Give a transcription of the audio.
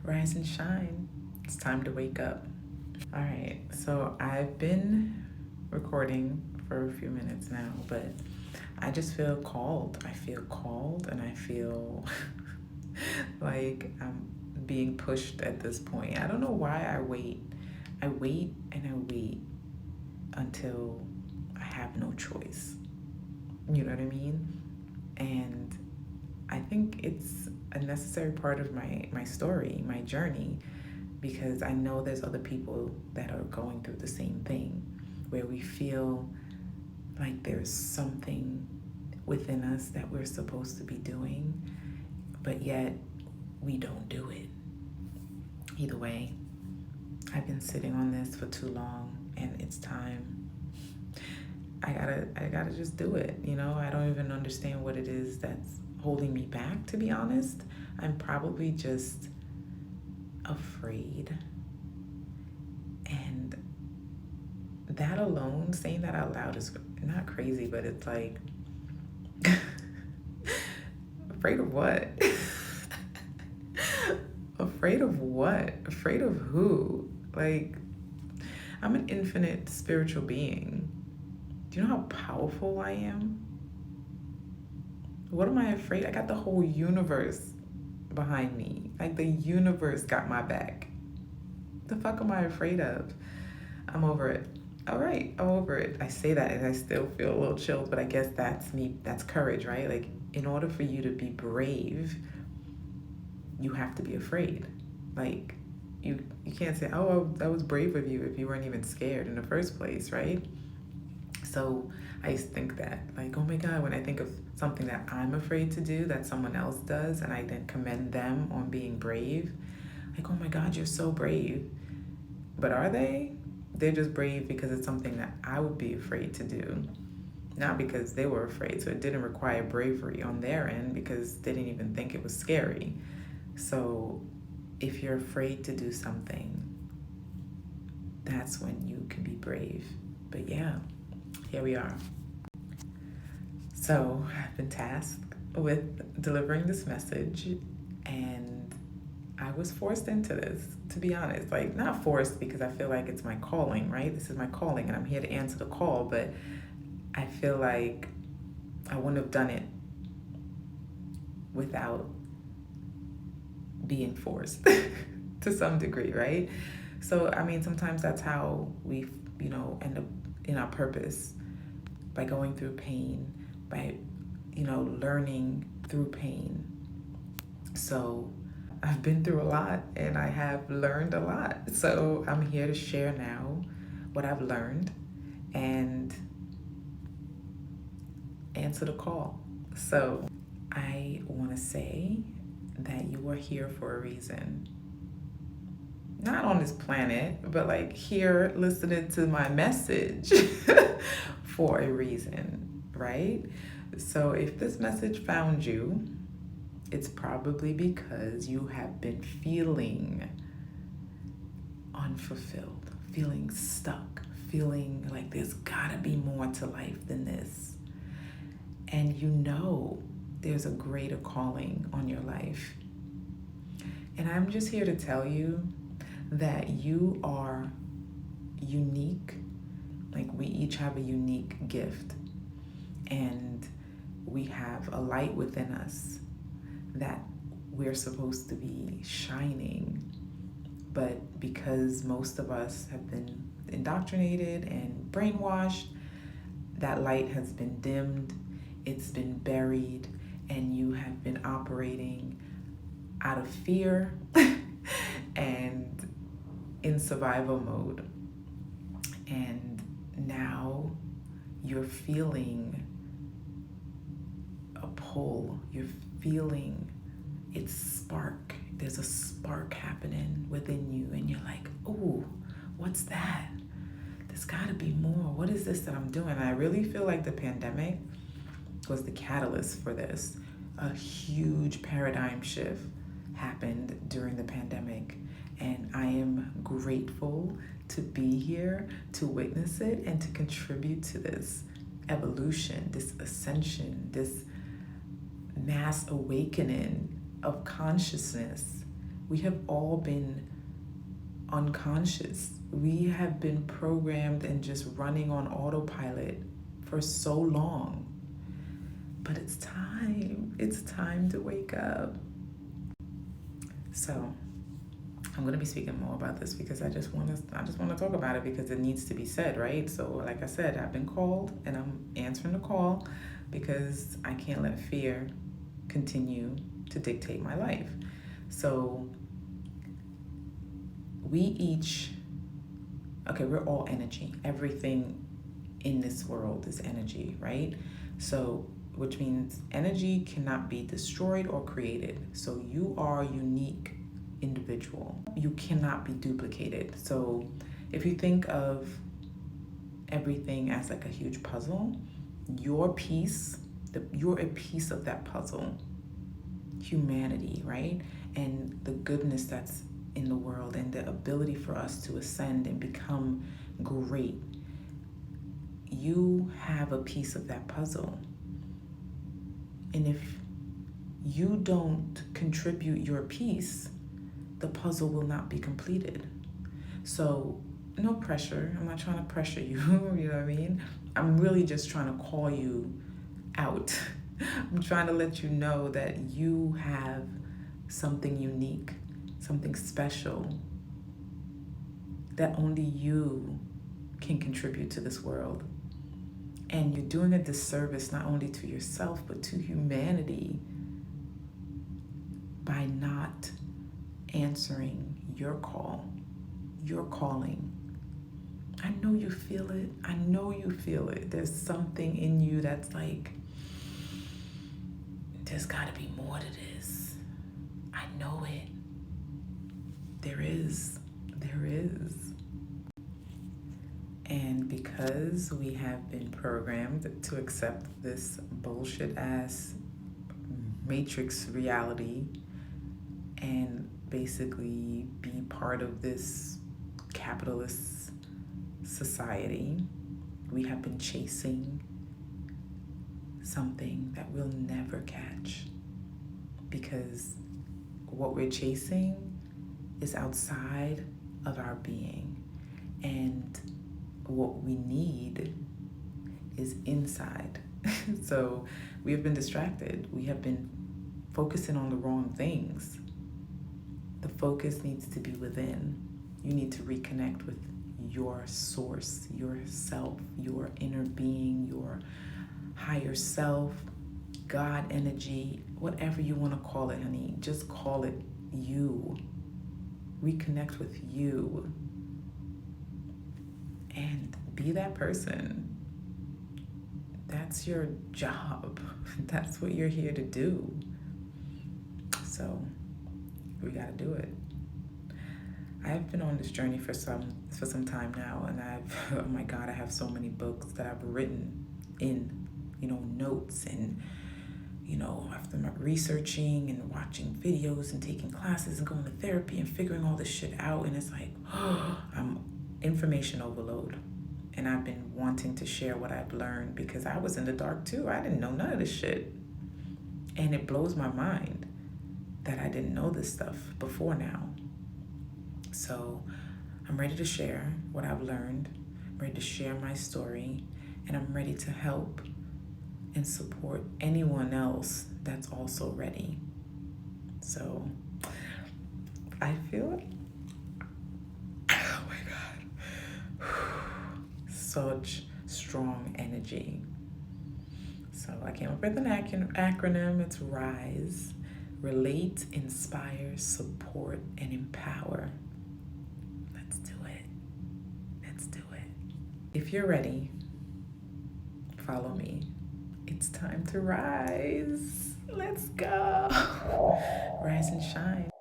Rise and shine. It's time to wake up. All right, so I've been recording for a few minutes now, but I just feel called. I feel called and I feel like I'm being pushed at this point. I don't know why I wait. I wait and I wait until I have no choice. You know what I mean? And I think it's a necessary part of my story, my journey, because I know there's other people that are going through the same thing, where we feel like there's something within us that we're supposed to be doing, but yet we don't do it. Either way, I've been sitting on this for too long and it's time. I gotta just do it. I don't even understand what it is that's holding me back, to be honest. I'm probably just afraid. And that alone, saying that out loud, is not crazy, but it's like, afraid of what? Afraid of what? Afraid of who? Like, I'm an infinite spiritual being. Do you know how powerful I am? What am I afraid? I got the whole universe behind me. Like, the universe got my back. The fuck am I afraid of? I'm over it. All right, I'm over it. I say that and I still feel a little chilled, but I guess that's me. That's courage, right? Like, in order for you to be brave, you have to be afraid. Like, you can't say, oh, that was brave of you if you weren't even scared in the first place, right? So I used to think that, like, oh my God, when I think of something that I'm afraid to do that someone else does, and I then commend them on being brave, like, oh my God, you're so brave. But are they? They're just brave because it's something that I would be afraid to do, not because they were afraid. So it didn't require bravery on their end because they didn't even think it was scary. So if you're afraid to do something, that's when you can be brave. But yeah, here we are. So I've been tasked with delivering this message, and I was forced into this, to be honest. Like, not forced because I feel like it's my calling, right? This is my calling and I'm here to answer the call, but I feel like I wouldn't have done it without being forced to some degree, right? So, I mean, sometimes that's how we, end up in our purpose, by going through pain, by, learning through pain. So I've been through a lot and I have learned a lot. So I'm here to share now what I've learned and answer the call. So I want to say that you are here for a reason. Not on this planet, but like here listening to my message for a reason, right? So if this message found you, it's probably because you have been feeling unfulfilled, feeling stuck, feeling like there's gotta be more to life than this. And there's a greater calling on your life. And I'm just here to tell you that you are unique. Like, we each have a unique gift, and we have a light within us that we're supposed to be shining. But because most of us have been indoctrinated and brainwashed, that light has been dimmed, it's been buried, and you have been operating out of fear and in survival mode. And now you're feeling a pull, you're feeling its spark. There's a spark happening within you, and you're like, oh, what's that? There's gotta be more. What is this that I'm doing? And I really feel like the pandemic was the catalyst for this. A huge paradigm shift happened during the pandemic, and I am grateful to be here to witness it and to contribute to this evolution, this ascension, this mass awakening of consciousness We have all been unconscious. We have been programmed and just running on autopilot for so long. But it's time. It's time to wake up. So I'm going to be speaking more about this because I just want to talk about it because it needs to be said, right? So like I said, I've been called and I'm answering the call because I can't let fear continue to dictate my life. So we're all energy. Everything in this world is energy, right? So, which means energy cannot be destroyed or created. So you are a unique individual. You cannot be duplicated. So if you think of everything as like a huge puzzle, you're a piece of that puzzle. Humanity, right? And the goodness that's in the world and the ability for us to ascend and become great. You have a piece of that puzzle. And if you don't contribute your piece, the puzzle will not be completed. So no pressure. I'm not trying to pressure you, you know what I mean? I'm really just trying to call you out. I'm trying to let you know that you have something unique, something special that only you can contribute to this world. And you're doing a disservice not only to yourself, but to humanity by not answering your call, your calling. I know you feel it. I know you feel it. There's something in you that's like, there's got to be more to this. I know it. There is. There is. And because we have been programmed to accept this bullshit ass matrix reality and basically be part of this capitalist society, we have been chasing something that we'll never catch, because what we're chasing is outside of our being, and what we need is inside. So we have been distracted. We have been focusing on the wrong things. The focus needs to be within. You need to reconnect with your source, yourself, your inner being, your higher self, God energy, whatever you want to call it, honey. Just call it you. Reconnect with you. And be that person. That's your job. That's what you're here to do. So we gotta do it. I've been on this journey for some time now, and oh my God, I have so many books that I've written in, notes, and after researching and watching videos and taking classes and going to therapy and figuring all this shit out, and it's like, I'm information overload. And I've been wanting to share what I've learned because I was in the dark too. I didn't know none of this shit. And it blows my mind that I didn't know this stuff before now. So I'm ready to share what I've learned. I'm ready to share my story. And I'm ready to help and support anyone else that's also ready. So I feel it. Oh my God. Such strong energy. So I came up with an acronym. It's RISE. Relate, inspire, support, and empower. Let's do it. Let's do it. If you're ready, follow me. It's time to rise. Let's go. Rise and shine.